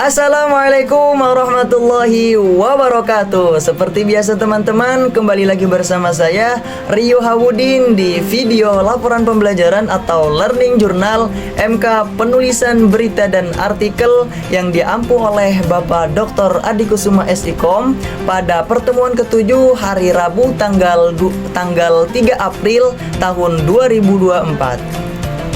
Assalamualaikum warahmatullahi wabarakatuh. Seperti biasa teman-teman, kembali lagi bersama saya Rio Hawudin di video laporan pembelajaran atau learning journal MK penulisan berita dan artikel yang diampu oleh Bapak Dr. Adi Kusuma SIKOM pada pertemuan ke-7 hari Rabu tanggal 3 April tahun 2024.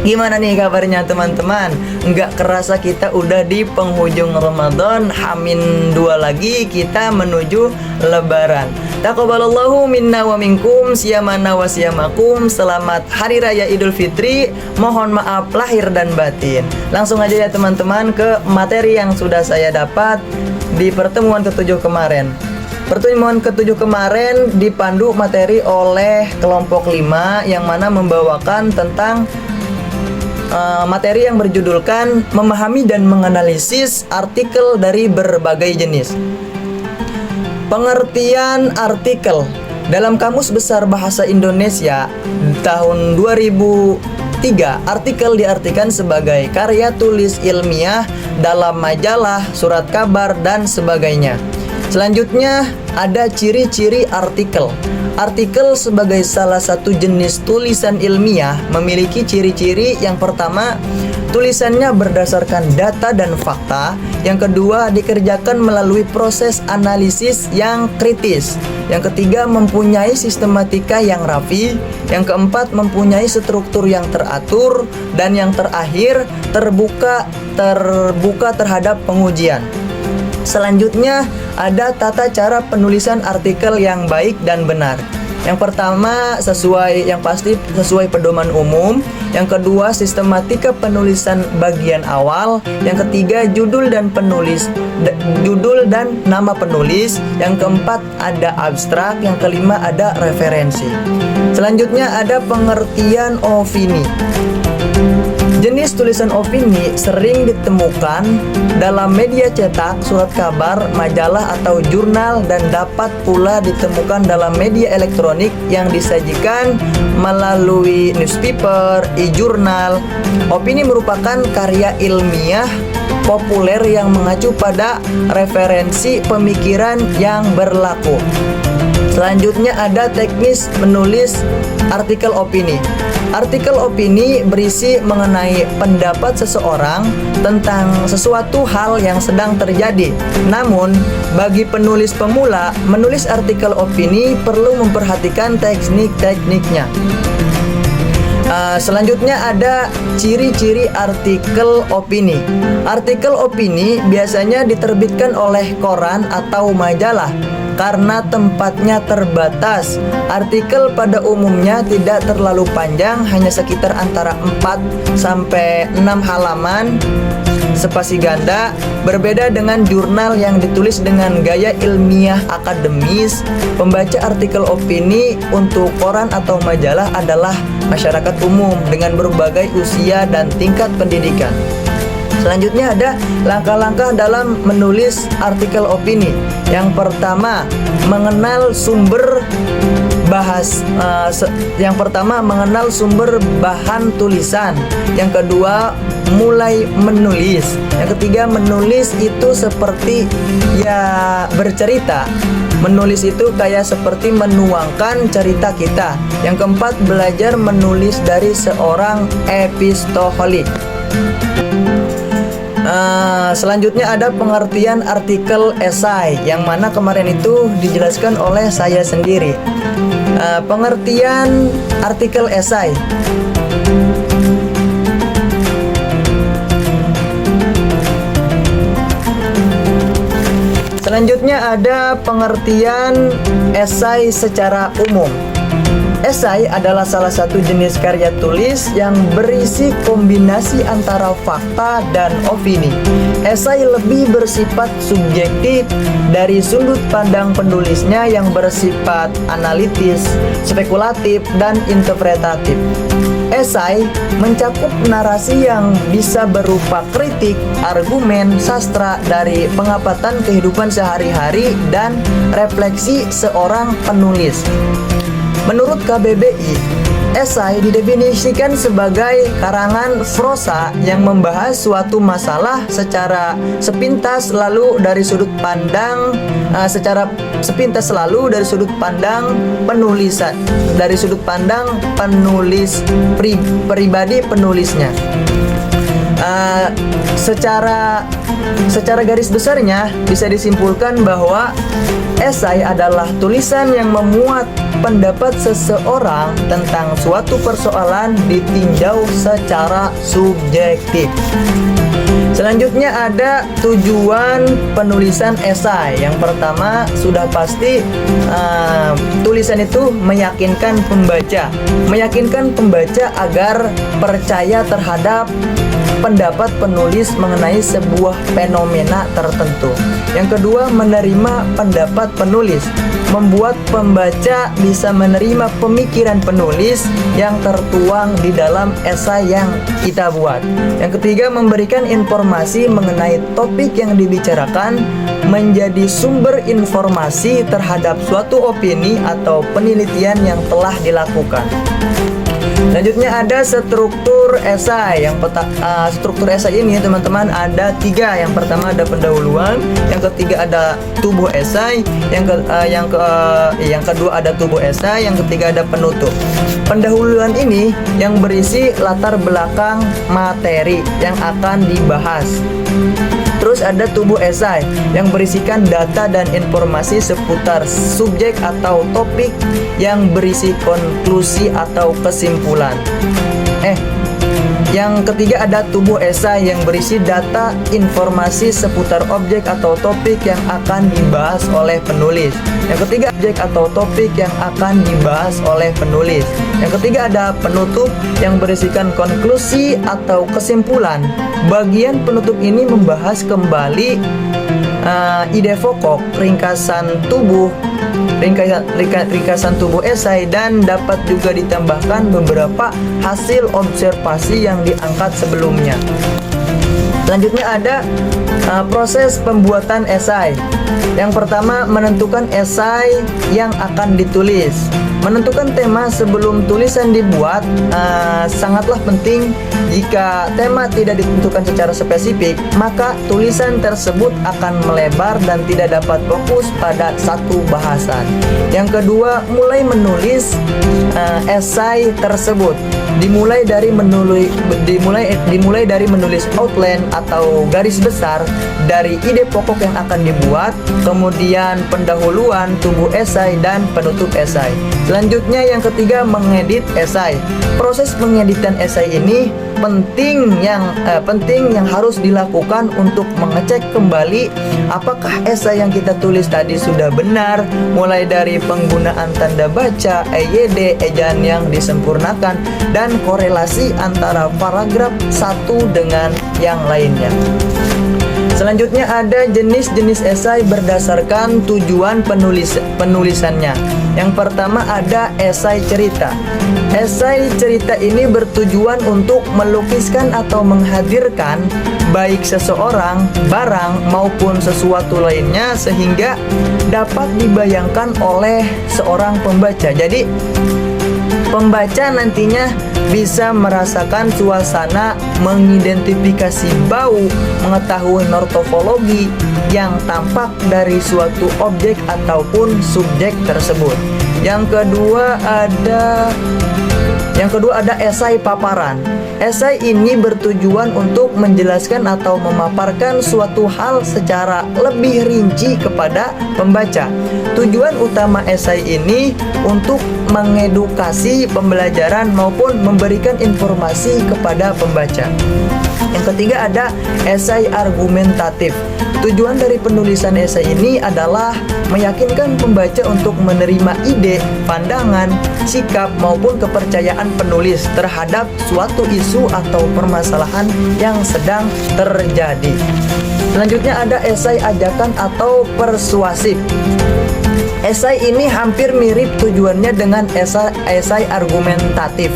Gimana nih kabarnya teman-teman? Nggak kerasa kita udah di penghujung Ramadan, H-2 lagi kita menuju Lebaran. Taqabbalallahu minna wa minkum, siyamana wa siyamakum. Selamat Hari Raya Idul Fitri. Mohon maaf lahir dan batin. Langsung aja ya teman-teman ke materi yang sudah saya dapat di pertemuan ke-7 kemarin. Pertemuan ke-7 kemarin dipandu materi oleh kelompok 5 yang mana membawakan tentang materi yang berjudulkan memahami dan menganalisis artikel dari berbagai jenis. Pengertian artikel dalam Kamus Besar Bahasa Indonesia tahun 2003, artikel diartikan sebagai karya tulis ilmiah dalam majalah, surat kabar, dan sebagainya. Selanjutnya ada ciri-ciri artikel. Artikel sebagai salah satu jenis tulisan ilmiah memiliki ciri-ciri. Yang pertama, tulisannya berdasarkan data dan fakta. Yang kedua, dikerjakan melalui proses analisis yang kritis. Yang ketiga, mempunyai sistematika yang rapi. Yang keempat, mempunyai struktur yang teratur. Dan yang terakhir, terbuka terhadap pengujian. Selanjutnya ada tata cara penulisan artikel yang baik dan benar. Yang pertama sesuai pedoman umum. Yang kedua, sistematika penulisan bagian awal. Yang ketiga, judul dan nama penulis. Yang keempat, ada abstrak. Yang kelima, ada referensi. Selanjutnya ada pengertian opini. Jenis tulisan opini sering ditemukan dalam media cetak, surat kabar, majalah, atau jurnal, dan dapat pula ditemukan dalam media elektronik yang disajikan melalui newspaper, e-jurnal. Opini merupakan karya ilmiah populer yang mengacu pada referensi pemikiran yang berlaku. Selanjutnya ada teknis menulis artikel opini. Artikel opini berisi mengenai pendapat seseorang tentang sesuatu hal yang sedang terjadi. Namun, bagi penulis pemula, menulis artikel opini perlu memperhatikan teknik-tekniknya. Selanjutnya ada ciri-ciri artikel opini. Artikel opini biasanya diterbitkan oleh koran atau majalah. Karena tempatnya terbatas, artikel pada umumnya tidak terlalu panjang, hanya sekitar antara 4 sampai 6 halaman, spasi ganda. Berbeda dengan jurnal yang ditulis dengan gaya ilmiah akademis, pembaca artikel opini untuk koran atau majalah adalah masyarakat umum dengan berbagai usia dan tingkat pendidikan. Selanjutnya ada langkah-langkah dalam menulis artikel opini. Yang pertama, mengenal sumber bahan tulisan. Yang kedua, mulai menulis. Yang ketiga, menulis itu seperti bercerita. Menulis itu kayak seperti menuangkan cerita kita. Yang keempat, belajar menulis dari seorang epistoholik. Selanjutnya ada pengertian artikel esai, yang mana kemarin itu dijelaskan oleh saya sendiri. Pengertian artikel esai. Selanjutnya ada pengertian esai secara umum. Esai adalah salah satu jenis karya tulis yang berisi kombinasi antara fakta dan opini. Esai lebih bersifat subjektif dari sudut pandang penulisnya yang bersifat analitis, spekulatif, dan interpretatif. Esai mencakup narasi yang bisa berupa kritik, argumen, sastra dari pengamatan kehidupan sehari-hari, dan refleksi seorang penulis. Menurut KBBI, Esai didefinisikan sebagai karangan prosa yang membahas suatu masalah secara sepintas lalu dari sudut pandang penulis pribadi penulisnya. Secara garis besarnya bisa disimpulkan bahwa esai adalah tulisan yang memuat pendapat seseorang tentang suatu persoalan ditinjau secara subjektif. Selanjutnya ada tujuan penulisan esai. Yang pertama sudah pasti tulisan itu meyakinkan pembaca agar percaya terhadap pendapat penulis mengenai sebuah fenomena tertentu. Yang kedua, menerima pendapat penulis, membuat pembaca bisa menerima pemikiran penulis yang tertuang di dalam esai yang kita buat. Yang ketiga, memberikan informasi mengenai topik yang dibicarakan, menjadi sumber informasi terhadap suatu opini atau penelitian yang telah dilakukan. Selanjutnya ada struktur esai. Struktur esai ini teman-teman ada 3. Yang pertama ada pendahuluan, yang ketiga ada tubuh esai, yang kedua ada tubuh esai, yang ketiga ada penutup. Pendahuluan ini yang berisi latar belakang materi yang akan dibahas. Terus ada tubuh esai yang berisikan data dan informasi seputar subjek atau topik yang berisi konklusi atau kesimpulan. Yang ketiga ada tubuh esai yang berisi data informasi seputar objek atau topik yang akan dibahas oleh penulis. Yang ketiga objek atau topik yang akan dibahas oleh penulis. Yang ketiga ada penutup yang berisikan konklusi atau kesimpulan. Bagian penutup ini membahas kembali ide pokok, ringkasan tubuh esai, dan dapat juga ditambahkan beberapa hasil observasi yang diangkat sebelumnya. Selanjutnya ada proses pembuatan esai. Yang pertama, menentukan esai yang akan ditulis. Menentukan tema sebelum tulisan dibuat sangatlah penting. Jika tema tidak ditentukan secara spesifik, maka tulisan tersebut akan melebar dan tidak dapat fokus pada satu bahasan. Yang kedua, mulai menulis esai tersebut. Dimulai dari menulis outline atau garis besar dari ide pokok yang akan dibuat, kemudian pendahuluan, tubuh esai, dan penutup esai. Selanjutnya yang ketiga, mengedit esai. Proses pengeditan esai ini penting yang harus dilakukan untuk mengecek kembali apakah esai yang kita tulis tadi sudah benar, mulai dari penggunaan tanda baca, EYD, ejaan yang disempurnakan, dan korelasi antara paragraf satu dengan yang lainnya. Selanjutnya ada jenis-jenis esai berdasarkan tujuan penulisannya. Yang pertama ada esai cerita. Esai cerita ini bertujuan untuk melukiskan atau menghadirkan baik seseorang, barang, maupun sesuatu lainnya sehingga dapat dibayangkan oleh seorang pembaca. Jadi pembaca nantinya bisa merasakan suasana, mengidentifikasi bau, mengetahui morfologi yang tampak dari suatu objek ataupun subjek tersebut. Yang kedua ada esai paparan. Esai ini bertujuan untuk menjelaskan atau memaparkan suatu hal secara lebih rinci kepada pembaca. Tujuan utama esai ini untuk mengedukasi pembelajaran maupun memberikan informasi kepada pembaca. Yang ketiga ada esai argumentatif. Tujuan dari penulisan esai ini adalah meyakinkan pembaca untuk menerima ide, pandangan, sikap, maupun kepercayaan penulis terhadap suatu isu atau permasalahan yang sedang terjadi. Selanjutnya ada esai ajakan atau persuasif. Esai ini hampir mirip tujuannya dengan esai argumentatif.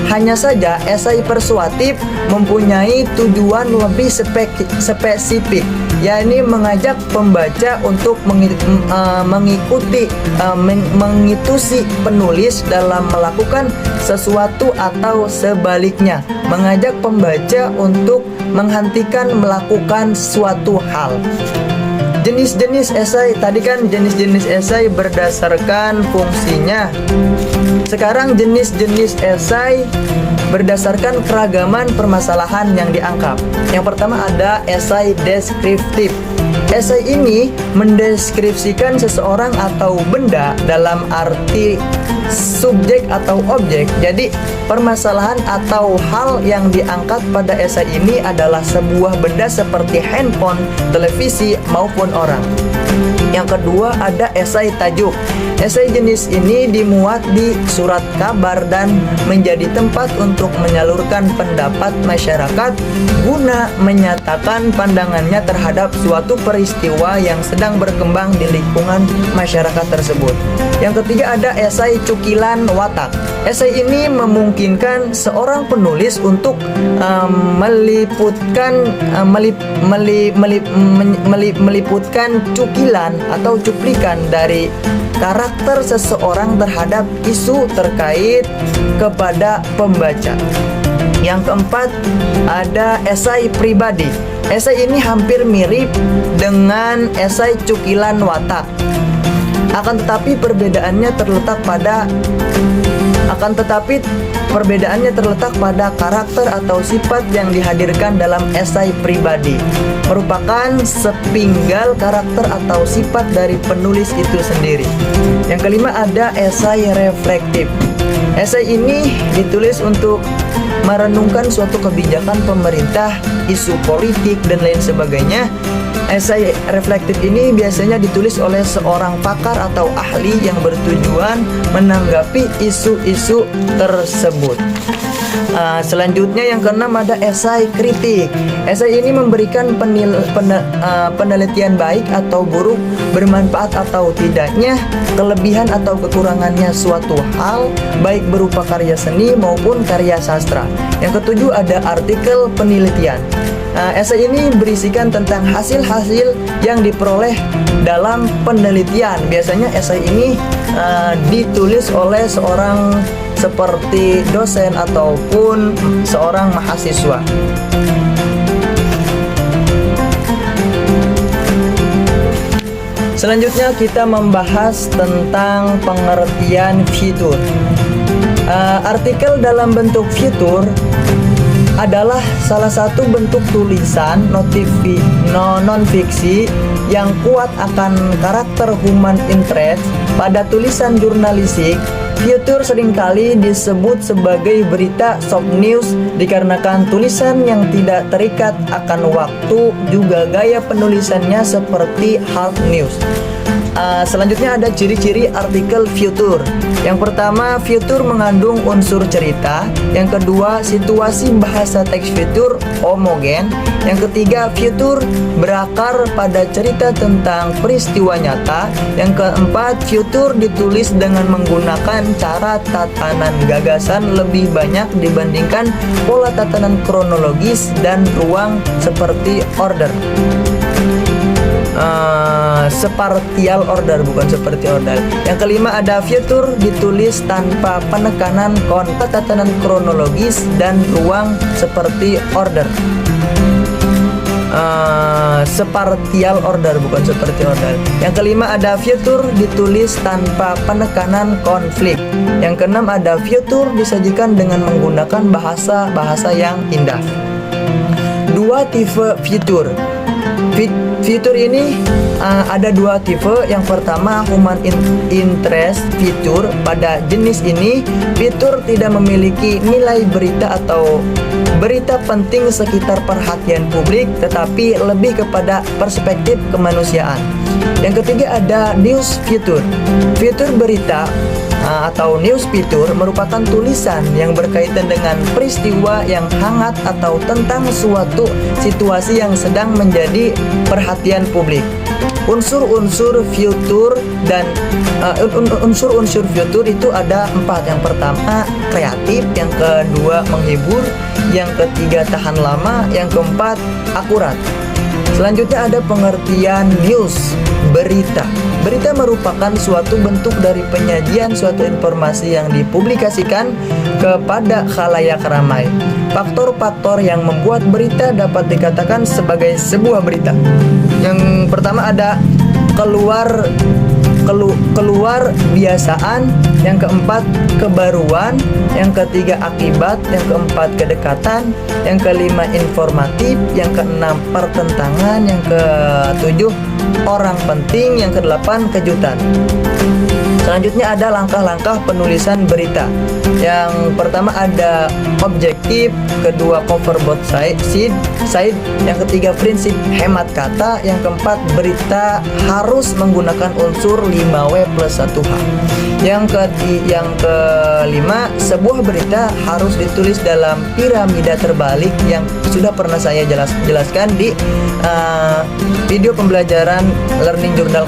Hanya saja esai persuasif mempunyai tujuan lebih spesifik, yakni mengajak pembaca untuk mengikuti penulis dalam melakukan sesuatu atau sebaliknya, mengajak pembaca untuk menghentikan melakukan suatu hal. Jenis-jenis esai, tadi kan jenis-jenis esai berdasarkan fungsinya. Sekarang jenis-jenis esai berdasarkan keragaman permasalahan yang diangkat. Yang pertama ada esai deskriptif. Esai ini mendeskripsikan seseorang atau benda dalam arti subjek atau objek. Jadi permasalahan atau hal yang diangkat pada esai ini adalah sebuah benda seperti handphone, televisi, maupun orang. Yang kedua ada esai tajuk. Esai jenis ini dimuat di surat kabar dan menjadi tempat untuk menyalurkan pendapat masyarakat guna menyatakan pandangannya terhadap suatu peristiwa yang sedang berkembang di lingkungan masyarakat tersebut. Yang ketiga ada esai cukilan watak. Esai ini memungkinkan seorang penulis untuk meliputkan cukilan atau cuplikan dari karakter seseorang terhadap isu terkait kepada pembaca. Yang keempat ada esai pribadi. Esai ini hampir mirip dengan esai cukilan watak. Akan tetapi perbedaannya terletak pada karakter atau sifat yang dihadirkan dalam esai pribadi, merupakan sepinggal karakter atau sifat dari penulis itu sendiri. Yang kelima ada esai reflektif. Esai ini ditulis untuk merenungkan suatu kebijakan pemerintah, isu politik, dan lain sebagainya. Esai reflektif ini biasanya ditulis oleh seorang pakar atau ahli yang bertujuan menanggapi isu-isu tersebut. Selanjutnya yang keenam ada esai kritik. Esai ini memberikan penelitian baik atau buruk, bermanfaat atau tidaknya, kelebihan atau kekurangannya suatu hal, baik berupa karya seni maupun karya sastra. Yang ketujuh ada artikel penelitian. Esai ini berisikan tentang hasil-hasil yang diperoleh dalam penelitian. Biasanya esai ini ditulis oleh seorang seperti dosen ataupun seorang mahasiswa. Selanjutnya kita membahas tentang pengertian fitur. Artikel dalam bentuk fitur adalah salah satu bentuk tulisan non-fiksi yang kuat akan karakter human interest. Pada tulisan jurnalistik, fitur seringkali disebut sebagai berita short news dikarenakan tulisan yang tidak terikat akan waktu, juga gaya penulisannya seperti hard news. Selanjutnya ada ciri-ciri artikel fitur. Yang pertama, fitur mengandung unsur cerita. Yang kedua, situasi bahasa teks fitur homogen. Yang ketiga, fitur berakar pada cerita tentang peristiwa nyata. Yang keempat, fitur ditulis dengan menggunakan cara tatanan gagasan lebih banyak dibandingkan pola tatanan kronologis dan ruang seperti order. Separtial order, bukan seperti order. Yang kelima ada fitur ditulis tanpa penekanan tatanan kronologis dan ruang seperti order. Separtial order, bukan seperti order. Yang kelima ada fitur ditulis tanpa penekanan konflik. Yang keenam ada fitur disajikan dengan menggunakan bahasa yang indah. Dua tipe fitur. Fitur ini ada dua tipe. Yang pertama, human interest fitur. Pada jenis ini, fitur tidak memiliki nilai berita atau berita penting sekitar perhatian publik, tetapi lebih kepada perspektif kemanusiaan. Yang ketiga ada news fitur. Fitur berita atau news fitur merupakan tulisan yang berkaitan dengan peristiwa yang hangat atau tentang suatu situasi yang sedang menjadi perhatian publik. Unsur-unsur fitur dan unsur-unsur fitur itu ada 4. Yang pertama kreatif, yang kedua menghibur, yang ketiga tahan lama, yang keempat akurat. Selanjutnya ada pengertian news, berita. Berita merupakan suatu bentuk dari penyajian suatu informasi yang dipublikasikan kepada khalayak ramai. Faktor-faktor yang membuat berita dapat dikatakan sebagai sebuah berita. Yang pertama ada keluar biasaan, yang keempat kebaruan, yang ketiga akibat, yang keempat kedekatan, yang kelima informatif, yang keenam pertentangan, yang ketujuh orang penting, yang kedelapan kejutan. Selanjutnya ada langkah-langkah penulisan berita. Yang pertama ada objektif, kedua cover both side, yang ketiga prinsip hemat kata, yang keempat berita harus menggunakan unsur 5W plus 1H. Yang kelima, sebuah berita harus ditulis dalam piramida terbalik yang sudah pernah saya jelaskan di video pembelajaran learning journal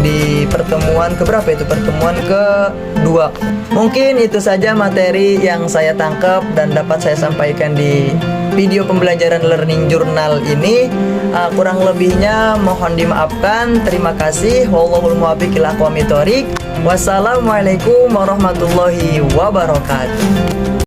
di pertemuan keberapa itu? Pertemuan kedua. Mungkin itu saja materi yang saya tangkap dan dapat saya sampaikan di video pembelajaran learning journal ini. Kurang lebihnya mohon dimaafkan. Terima kasih. Wallahul muwaffiq ila aqwamit thoriq. Wassalamualaikum warahmatullahi wabarakatuh.